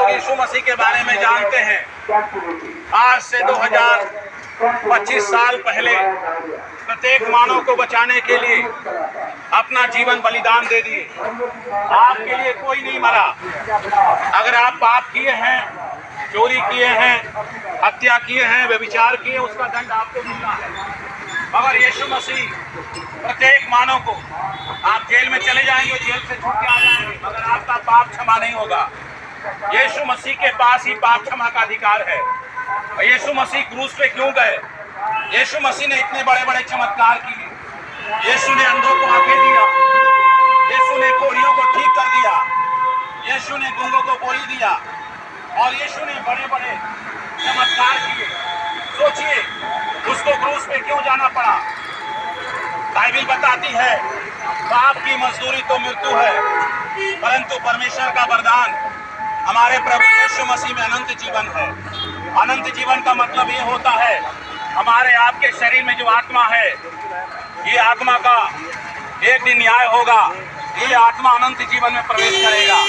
लोग यीशु मसीह के बारे में जानते हैं। आज से 2025 साल पहले प्रत्येक मानव को बचाने के लिए अपना जीवन बलिदान दे दिए। आपके लिए कोई नहीं मरा। अगर आप पाप किए हैं, चोरी किए हैं, हत्या किए हैं, व्यभिचार किए, उसका दंड आपको मिलना है। मगर यीशु मसीह प्रत्येक मानव को, आप जेल में चले जाएंगे, जेल से छूट के आ जाएंगे, मगर आपका पाप क्षमा नहीं होगा। यीशु मसीह के पास ही पाप क्षमा का अधिकार है। यीशु मसीह क्रूस पे क्यों गए? यीशु मसीह ने इतने बड़े बड़े चमत्कार किए। यीशु ने अंधों को आंखें दिया, यीशु ने कोढ़ियों को ठीक कर दिया, यीशु ने गूंगों को बोली दिया, और यीशु ने बड़े बड़े चमत्कार किए। सोचिए, उसको क्रूस पे क्यों जाना पड़ा? बाइबिल बताती है पाप की मजदूरी तो मृत्यु है, परंतु परमेश्वर का वरदान हमारे प्रभु यीशु मसीह में अनंत जीवन है। अनंत जीवन का मतलब ये होता है, हमारे आपके शरीर में जो आत्मा है, ये आत्मा का एक दिन न्याय होगा। ये आत्मा अनंत जीवन में प्रवेश करेगा।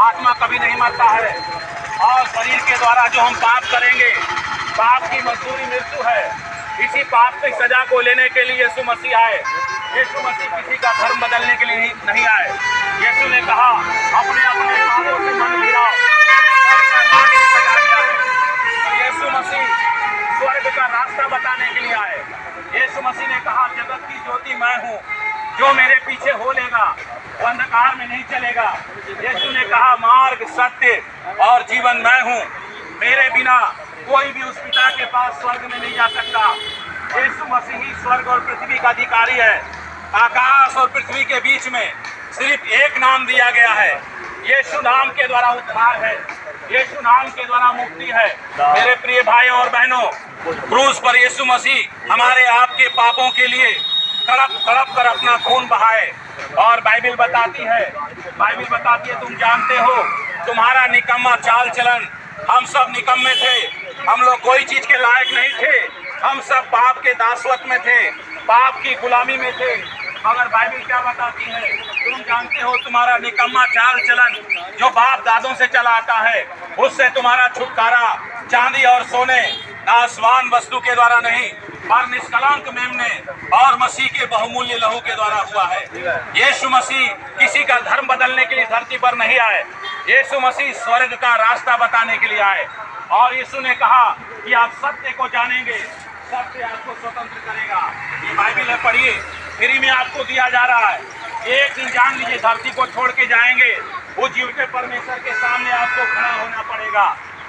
आत्मा कभी नहीं मरता है। और शरीर के द्वारा जो हम पाप करेंगे, पाप की मजदूरी मृत्यु है। इसी पाप की सजा को लेने के लिए यीशु मसीह आए। यीशु मसीह किसी का धर्म बदलने के लिए नहीं आए। यीशु ने कहा, अपने अपने पापों से मन फिराओ। यीशु मसीह स्वर्ग का रास्ता बताने के लिए आए। यीशु मसीह ने कहा, जगत की ज्योति मैं हूँ, जो मेरे पीछे हो लेगा वो अंधकार में नहीं चलेगा। यीशु ने कहा, मार्ग, सत्य और जीवन मैं हूँ, मेरे बिना कोई भी उस पिता के पास स्वर्ग में नहीं जा सकता। यीशु मसीह ही स्वर्ग और पृथ्वी का अधिकारी है। आकाश और पृथ्वी के बीच में सिर्फ एक नाम दिया गया है। यीशु नाम के द्वारा उद्धार है, यीशु नाम के द्वारा मुक्ति है। मेरे प्रिय भाइयों और बहनों, क्रूस पर यीशु मसीह हमारे आपके पापों के लिए तड़प तड़प कर अपना खून बहाए। और बाइबिल बताती है, तुम जानते हो, तुम्हारा निकम्मा चाल चलन, हम सब निकम्मे थे, हम लोग कोई चीज के लायक नहीं थे, हम सब पाप के दासवत में थे, पाप की गुलामी में थे। मगर बाइबिल क्या बताती है? तुम जानते हो, तुम्हारा निकम्मा चाल चलन जो बाप दादों से चला आता है, उससे तुम्हारा छुटकारा चांदी और सोने, नाशवान वस्तु के द्वारा नहीं, पर निष्कलंक मेमने और मसीह के बहुमूल्य लहू के द्वारा हुआ है। यीशु मसीह किसी का धर्म बदलने के लिए धरती पर नहीं आए। यीशु मसीह स्वर्ग का रास्ता बताने के लिए आए। और यीशु ने कहा कि आप सत्य को जानेंगे, सत्य आपको स्वतंत्र करेगा। ये बाइबिल है, पढ़िए, फ्री में आपको दिया जा रहा है। एक दिन जान लीजिए, धरती को छोड़ के जाएंगे, वो जीवते परमेश्वर के सामने आपको खड़ा होना पड़ेगा।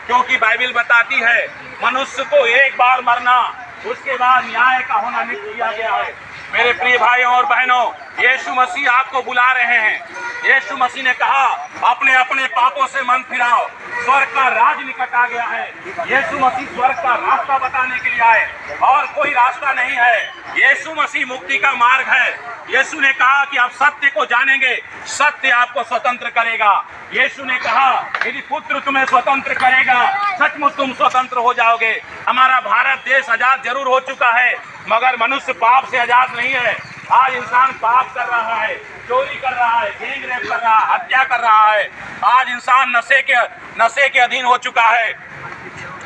क्योंकि बाइबिल बताती है, मनुष्य को एक बार मरना, उसके बाद न्याय का होना निश्चित किया गया है। मेरे प्रिय भाइयों और बहनों, यीशु मसीह आपको बुला रहे हैं। यीशु मसीह ने कहा, अपने अपने पापों से मन फिराओ, स्वर्ग का राज निकट आ गया है। यीशु मसीह स्वर्ग का रास्ता बताने के लिए आए, और कोई रास्ता नहीं है। यीशु मसीह मुक्ति का मार्ग है। यीशु ने कहा कि आप सत्य को जानेंगे, सत्य आपको स्वतंत्र करेगा। यीशु ने कहा, यदि पुत्र तुम्हें स्वतंत्र करेगा, सचमुच तुम स्वतंत्र हो जाओगे। हमारा भारत देश आजाद जरूर हो चुका है, मगर मनुष्य पाप से आजाद नहीं है। आज इंसान पाप कर रहा है, चोरी कर रहा है, गैंग रेप कर रहा है, हत्या कर रहा है। आज इंसान नशे के अधीन हो चुका है।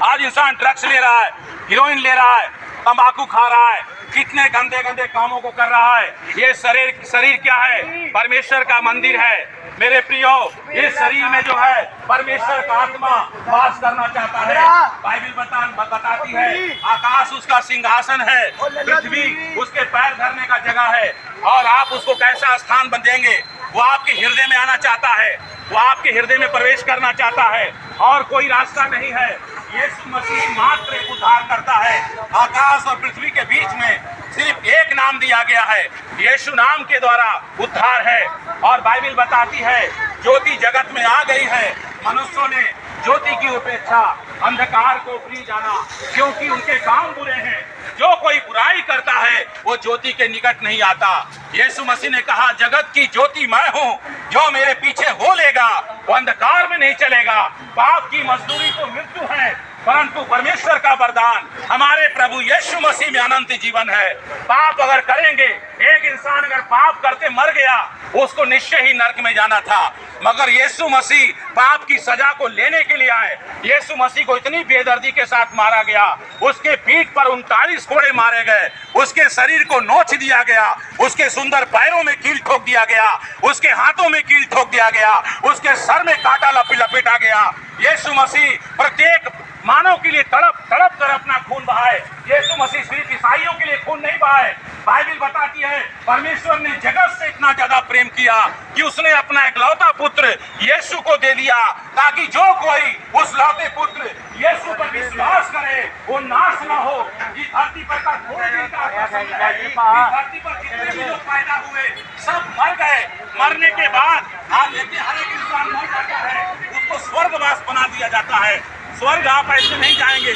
आज इंसान ड्रग्स ले रहा है, हीरोइन ले रहा है, तंबाकू खा रहा है, कितने गंदे गंदे कामों को कर रहा है। ये शरीर क्या है? परमेश्वर का मंदिर है। मेरे प्रियो, इस शरीर में जो है परमेश्वर का आत्मा वास करना चाहता है। बाइबिल बताती है, आकाश उसका सिंहासन है, पृथ्वी उसके पैर धरने का जगह है। और आप उसको कैसा स्थान देंगे? वो आपके हृदय में आना चाहता है, वो आपके हृदय में प्रवेश करना चाहता है, और कोई रास्ता नहीं है। यीशु मसीह मात्र एक उद्धार करता है। आकाश और पृथ्वी के बीच में सिर्फ एक नाम दिया गया है, यीशु नाम के द्वारा उद्धार है। और बाइबिल बताती है, ज्योति जगत में आ गई है, मनुष्यों ने ज्योति की अपेक्षा अंधकार को प्रिय जाना, क्योंकि उनके काम बुरे हैं। जो कोई बुराई करता है वो ज्योति के निकट नहीं आता। यीशु मसीह ने कहा, जगत की ज्योति मैं हूँ, जो मेरे पीछे हो लेगा वो अंधकार में नहीं चलेगा। पाप की मजदूरी तो मृत्यु है, परंतु परमेश्वर का वरदान हमारे प्रभु यीशु मसीह में अनंत जीवन है। पाप अगर करेंगे, एक इंसान अगर पाप करके मर गया, उसको निश्चय ही नरक में जाना था, मगर यीशु मसीह पाप की सजा को लेने के लिए आए। यीशु मसीह को इतनी बेदर्दी के साथ मारा गया, उसके पीठ पर 39 कोड़े मारे गए, उसके शरीर को नोच दिया गया, उसके सुंदर पैरों में कील ठोक दिया गया, उसके हाथों में कील ठोक दिया गया, उसके सर में कांटा लपेटा गया। यीशु मसीह प्रत्येक मानव के लिए तड़प तड़प कर अपना खून बहाए। यीशु मसीह सिर्फ ईसाइयों के लिए खून नहीं बहाए। बाइबल बताती है परमेश्वर ने जगत से इतना ज्यादा प्रेम किया कि उसने अपना इकलौता पुत्र यीशु को दे दिया, ताकि जो कोई उस लौते पुत्र यीशु पर विश्वास करे वो नाश न हो। इस धरती पर का थोड़े दिन का इस धरती पर जितने भी लोग पैदा हुए सब मर गए। मरने के बाद आप देखिए हर एक इंसान मर जाता है, उसको स्वर्गवास बना दिया जाता है। स्वर्ग आप ऐसे नहीं जाएंगे,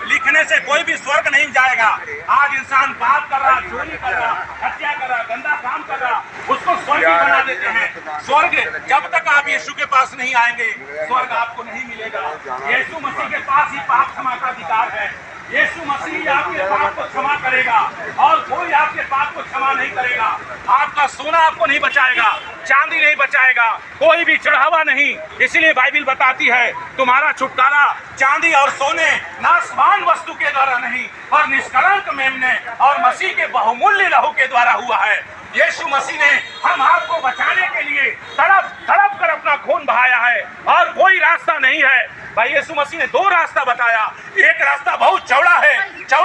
लिखने से कोई भी स्वर्ग नहीं जाएगा। आज इंसान पाप कर रहा, चोरी कर रहा, हत्या कर रहा, गंदा काम कर रहा, उसको स्वर्ग बना देते हैं। स्वर्ग जब तक आप यीशु के पास नहीं आएंगे, स्वर्ग आपको नहीं मिलेगा। यीशु मसीह के पास ही पाप क्षमा का अधिकार है। यीशु मसीह आपके पाप को क्षमा करेगा और कोई आपके पाप को क्षमा नहीं करेगा। आपका सोना आपको नहीं बचाएगा, चांदी नहीं बचाएगा, कोई भी चढ़ावा नहीं। इसलिए बाइबल बताती है तुम्हारा छुटकारा चांदी और सोने नाशवान वस्तु के द्वारा नहीं, पर निष्कलंक मेमने और मसीह के बहुमूल्य लहू के द्वारा हुआ है। यीशु मसीह ने हम आपको बचाने के लिए तड़प तड़प कर अपना खून बहाया है और कोई रास्ता नहीं है। भाई यीशु मसीह ने दो रास्ता बताया। एक रास्ता बहुत चौड़ा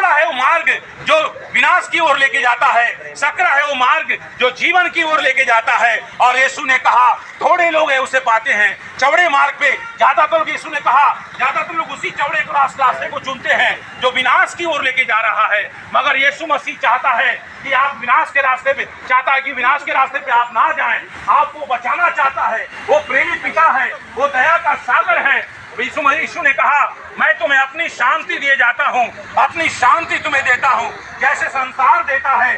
है वो मार्ग जो विनाश की ओर लेके जाता है, सकरा है वो मार्ग जो जीवन की ओर लेके जाता है। और यीशु ने कहा थोड़े लोग है उसे पाते हैं। चौड़े मार्ग पे ज्यादातर लोग, यीशु ने कहा ज्यादातर लोग उसी चौड़े रास्ते को चुनते हैं जो विनाश की ओर लेके जा रहा है। मगर यीशु मसीह चाहता है कि आप विनाश के रास्ते पे, चाहता है कि विनाश के रास्ते पे आप ना जाएं, आपको बचाना चाहता है। वो प्रेमी पिता है, वो दया का सागर है। यीशु ने कहा मैं तुम्हें अपनी शांति दिए जाता हूँ, अपनी शांति तुम्हें देता हूँ, जैसे संसार देता है